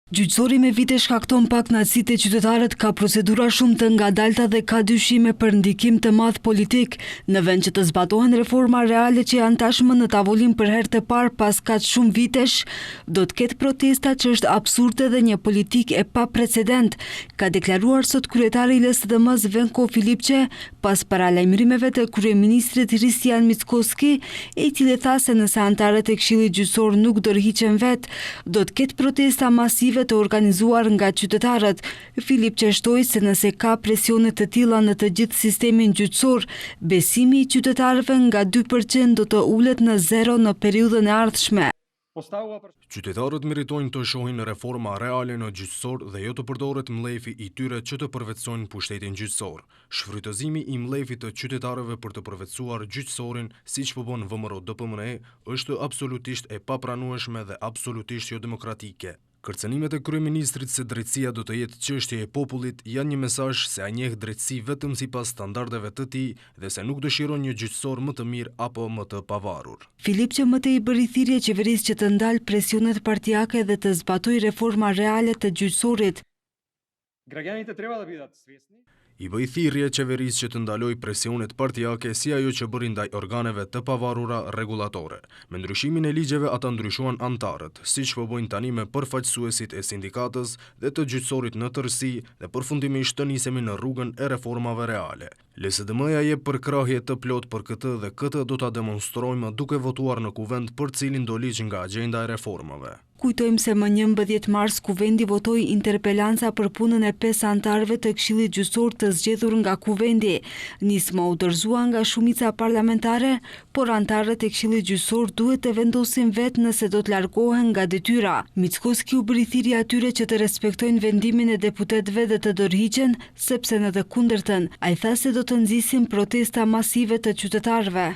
Gjyqësori me vite shkakton pak kënaqësitë e qytetarët, ka procedura shumë të ngadalta dhe ka dyshime për ndikim të madh politik, në vend që të zbatohen reforma reale që janë tashmë në tavolinë për herë të parë pas kaq shumë vitesh, do të ketë protesta që është absurde dhe një politikë e paprecedent, ka deklaruar sot kryetari i LSDM-s Venko Filipçe pas paralajmërimeve të kryeministrit Hristijan Mickoski, i cili tha se nëse anëtarët e Këshillit Gjyqësor nuk do rrihiqen vet, do të ketë protesta masive të organizuar nga qytetarët. Filipçe shtoi se nëse ka presione të tilla në të gjithë sistemin gjyqësor, besimi i qytetarëve nga 2% do të ulet në 0 në periudhën e ardhshme. Qytetarët meritojnë të shohin reforma reale në gjyqësor dhe jo të përdoret mlefi i tyre që të përvetësojnë pushtetin gjyqësor. Shfrytëzimi i mlefit të qytetarëve për të përvetësuar gjyqësorin, siç po bën VMRO-DPMNE, është absolutisht e papranueshme dhe absolutisht jo demokratike. Kërcënimet e kryeministrit se drejtësia do të jetë çështje e popullit janë një mesazh se ai njeh drejtësi vetëm sipas standardeve të tij dhe se nuk dëshiron një gjyqësor më të mirë apo më të pavarur. Filipçe më tej bëri thirrje qeverisë që të ndalë presionet partijake dhe të zbatojë reforma reale të gjyqësorit. I bëj thirrje qeverisë që të ndaloj presionet partijake si ajo që bëri ndaj organeve të pavarura rregullatore. Me ndryshimin e ligjeve ata ndryshuan antarët, siç po bëjnë tani me përfaqësuesit e sindikatës dhe të gjyqësorit në tërësi dhe përfundimisht të nisemi në rrugën e reformave reale. LSDM-ja jep përkrahje të plot për këtë dhe këtë do ta demonstrojmë duke votuar në kuvend për cilin do ligj nga agjenda e reformave. Kujtojmë se më 11 mars kuvendi votoi interpelanca për punën e 5 anëtarëve të Këshillit Gjyqësor të zgjedhur nga kuvendi. Nisma u dorëzua nga shumica parlamentare, por anëtarët e Këshillit Gjyqësor duhet të vendosin vetë nëse do të largohen nga detyra. Mickoski u bëri thirrje atyre që të respektojnë vendimin e deputetëve dhe të dorëhiqen, sepse në të kundërtën ai tha se do të nxisin protesta masive të qytetarëve.